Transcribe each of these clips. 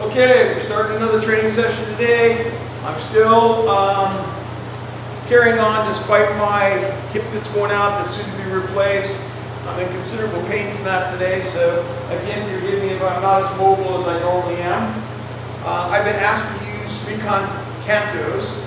Okay, we're starting another training session today. I'm still carrying on despite my hip that's going out that's soon to be replaced. I'm in considerable pain from that today, so again, forgive me if I'm not as mobile as I normally am. I've been asked to use Recon Tantos.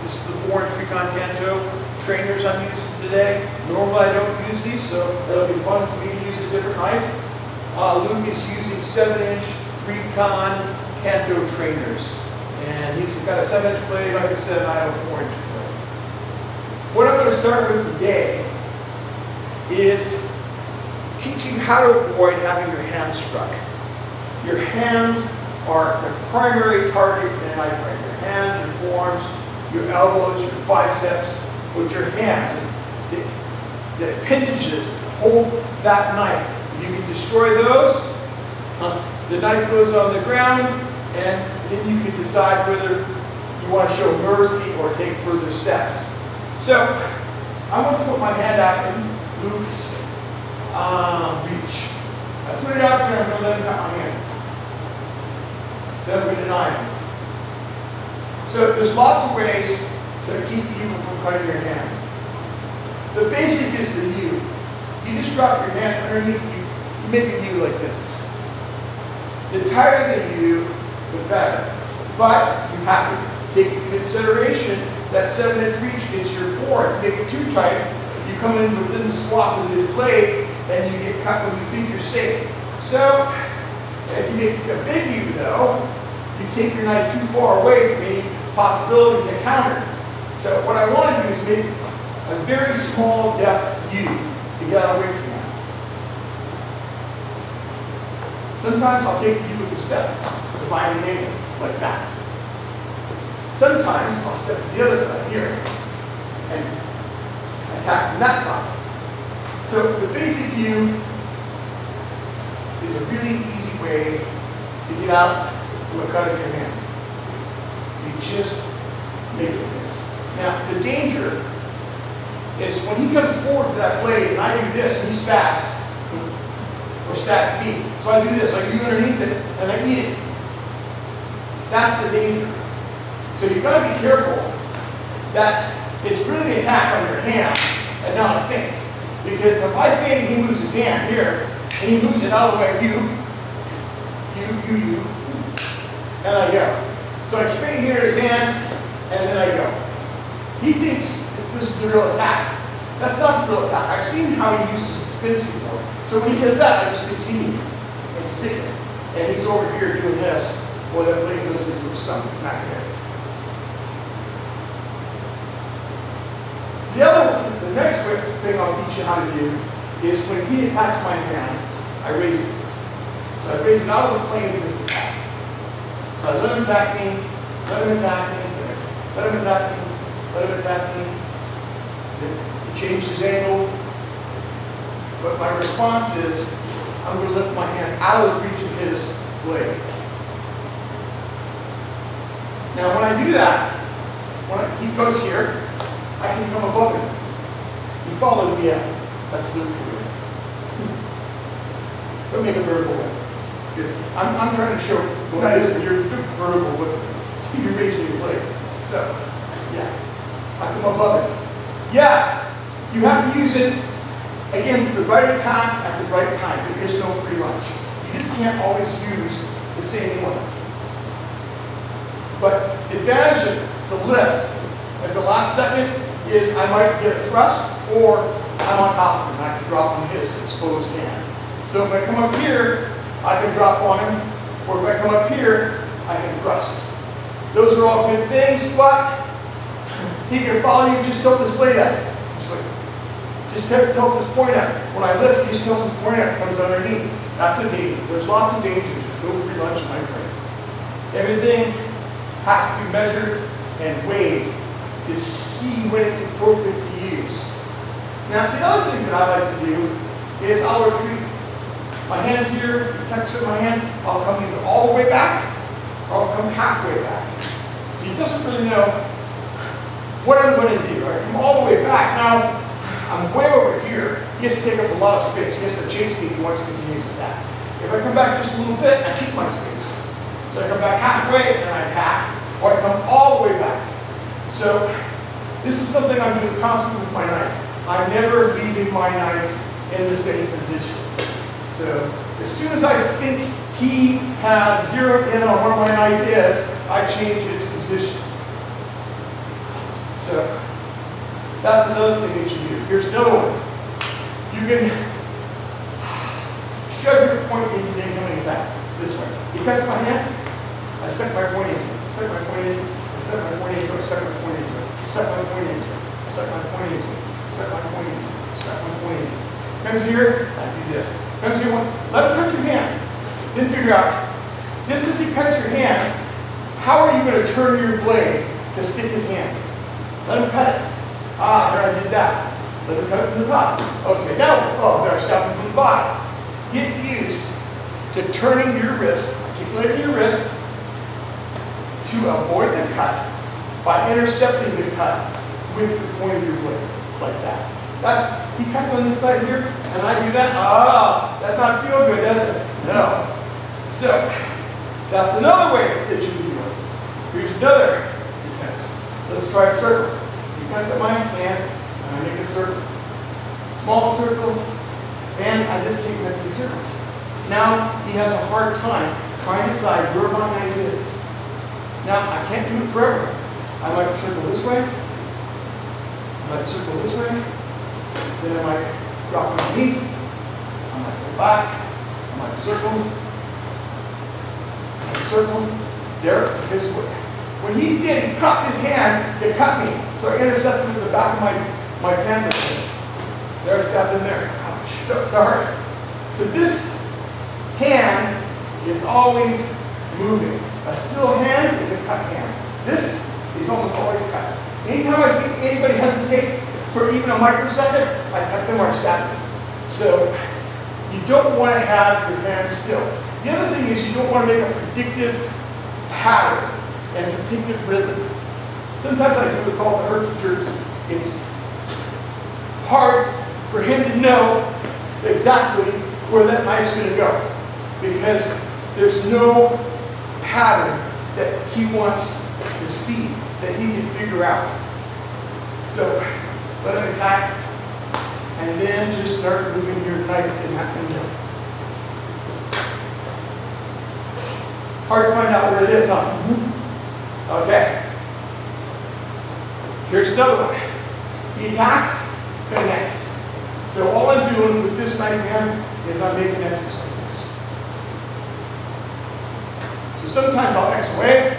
This is the 4-inch Recon Tanto trainers I'm using today. Normally I don't use these, so it'll be fun for me to use a different knife. Luke is using 7-inch Recon Tanto trainers. And he's got a 7-inch blade, like I said, and I have a 4-inch blade. What I'm going to start with today is teaching how to avoid having your hands struck. Your hands are the primary target in a knife fight. Your hands, your forearms, your elbows, your biceps, with your hands. And the appendages that hold that knife, if you can destroy those, the knife goes on the ground, and then you can decide whether you want to show mercy or take further steps. So, I'm going to put my hand out in Luke's reach. I put it out there, I'm going to let him cut my hand. Then I'm going to deny him. So, there's lots of ways to keep people from cutting your hand. The basic is the U. You just drop your hand underneath you, make a U like this. The tighter the U, the better. But you have to take into consideration that 7-inch reach gives your forward. If you make it too tight, you come in within the swath of this blade, and you get cut when you think you're safe. So, if you make a big U though, you take your knife too far away from any possibility to counter. So what I want to do is make a very small deft U to get away from that. Sometimes I'll take the U with a step, dividing angle, like that. Sometimes I'll step to the other side here and attack from that side. So the basic U is a really easy way to get out from a cut of your hand. You just make it this. Now the danger is when he comes forward with that blade and I do this and he stabs, or stabs me. So I do this, I do underneath it, and I eat it. That's the danger. So you've got to be careful that it's really an attack on your hand and not a feint. Because if I feint and he moves his hand here, and he moves it out of the way, you, and I go. So I feint here his hand, and then I go. He thinks this is the real attack. That's not the real attack. I've seen how he uses feints before. So when he does that, I just continue and stick it. And he's over here doing this, or that blade goes into his stomach back there. The other one, the next thing I'll teach you how to do is when he attacks my hand, I raise it. So I raise it out of the plane of his attack. So I let him attack me, let him attack me, let him attack me, let him attack me. He changed his angle. But my response is, I'm going to lift my hand out of the reach of his blade. Now when I do that, when he goes here, I can come above him. He followed me out. That's good for you. Don't make a vertical whip. Because I'm trying to show what that is that you're vertical whip. So you're raising your blade. So, yeah. I come above it. Yes, you have to use it against the right attack at the right time. There is no free lunch. You just can't always use the same one. But the advantage of the lift at the last second is I might get a thrust, or I'm on top of him and I can drop on his exposed hand. So if I come up here, I can drop on him, or if I come up here, I can thrust. Those are all good things, but he can follow you, just tilt his blade up this way. Just tilts his point out. When I lift, he just tilts his point out, comes underneath. That's a danger. There's lots of dangers. There's no free lunch in my frame. Everything has to be measured and weighed to see when it's appropriate to use. Now, the other thing that I like to do is I'll retreat. My hand's here, he tucks in my hand, I'll come either all the way back or I'll come halfway back. So he doesn't really know what I'm going to do. I come all the way back. Now, I'm way over here. He has to take up a lot of space. He has to chase me if he wants to continue his attack. If I come back just a little bit, I keep my space. So I come back halfway and I attack, or I come all the way back. So this is something I'm doing constantly with my knife. I'm never leaving my knife in the same position. So as soon as I think he has zeroed in on where my knife is, I change its position. So that's another thing that you do. Here's another one. You can shove your point into the incoming attack this way. He cuts my hand, I set my point into it. Set my point into it. I set my point into it. Set my point into it. Set my point into it. Set my point into it. Set my point into it. Set my point into it. Comes here, I do this. Comes here, let him cut your hand. Then figure out, just as he cuts your hand, how are you going to turn your blade to stick his hand? Let him cut it. Ah, there I did that. Let him cut it from the top. Okay, now, there I stopped him from the bottom. Get used to turning your wrist, articulating your wrist, to avoid the cut by intercepting the cut with the point of your blade, like that. He cuts on this side here, and I do that. Ah, that not feel good, does it? No. So, that's another way that you can do it. Here's another defense. Let's try a circle. He cuts at my hand, and I make a circle. Small circle, and I just take him at these circles. Now, he has a hard time trying to decide where my knife is. Now, I can't do it forever. I might circle this way. I might circle this way. Then I might drop underneath. I might go back. I might circle. I might circle. There, his way. When he did, he cocked his hand to cut me. So I intercepted with the back of my Tanto. There, I stabbed him there. Ouch. So sorry. So this hand is always moving. A still hand is a cut hand. This is almost always cut. Anytime I see anybody hesitate for even a microsecond, I cut them or I stab them. So you don't want to have your hand still. The other thing is you don't want to make a predictive pattern and predictive rhythm. Sometimes I do what's called the herky-jerky. It's hard for him to know exactly where that knife's going to go because there's no pattern that he wants to see, that he can figure out. So let him attack, and then just start moving your knife in that window. Hard to find out where it is, huh? Okay. Here's another one. He attacks, connects. So all I'm doing with this knife hand is I'm making X's like this. So sometimes I'll X away,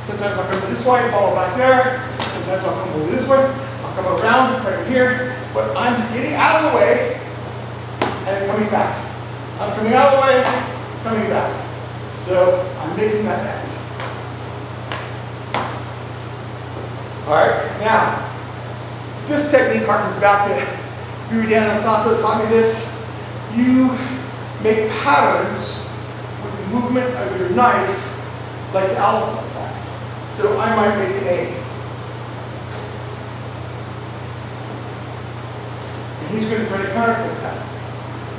sometimes I'll come this way and follow back there, sometimes I'll come over this way, I'll come around right here, but I'm getting out of the way and coming back. I'm coming out of the way, coming back. So I'm making that X. All right, now, this technique harkens back to Guru Tanto taught me this. You make patterns with the movement of your knife like the alphabet. So I might make an A. And he's going to try to counterpoint that.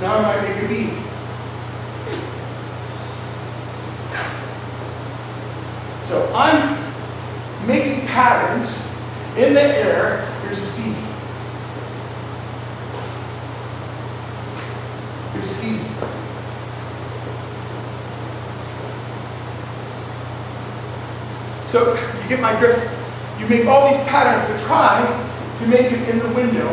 Now I might make a B. So I'm making patterns in the air. Here's a C. Here's a D. So you get my drift. You make all these patterns, but try to make it in the window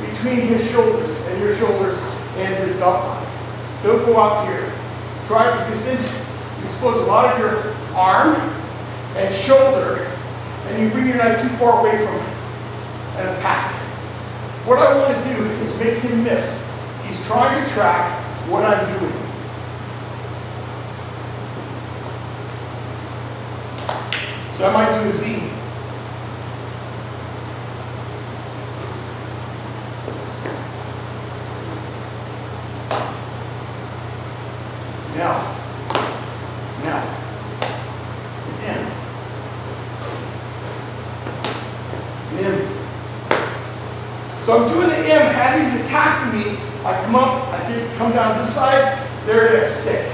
between his shoulders and your shoulders and his belt line. Don't go out here. Try it because then you expose a lot of your arm and shoulder, and you bring your knife too far away from an attack. What I want to do is make him miss. He's trying to track what I'm doing. So I might do a Z. Now, M. So I'm doing the M as he's attacking me. I come up, I come down this side, there it is, stick.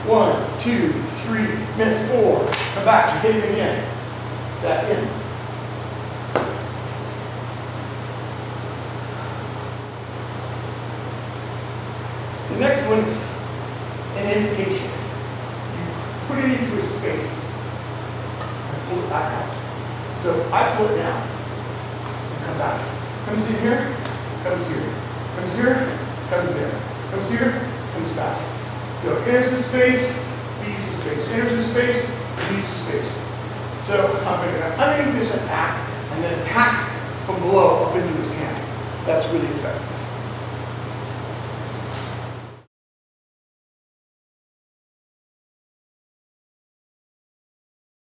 1, 2, 3, miss, 4. Come back, you hit him again. That in. The next one is an imitation. You put it into a space and pull it back out. So I pull it down and come back. Comes in here, comes here, comes here, comes there, comes here, comes back. So enters the space, leaves the space, enters the space, leaves the space. So I'm going to go underneath this attack and then attack from below up into his hand. That's really effective.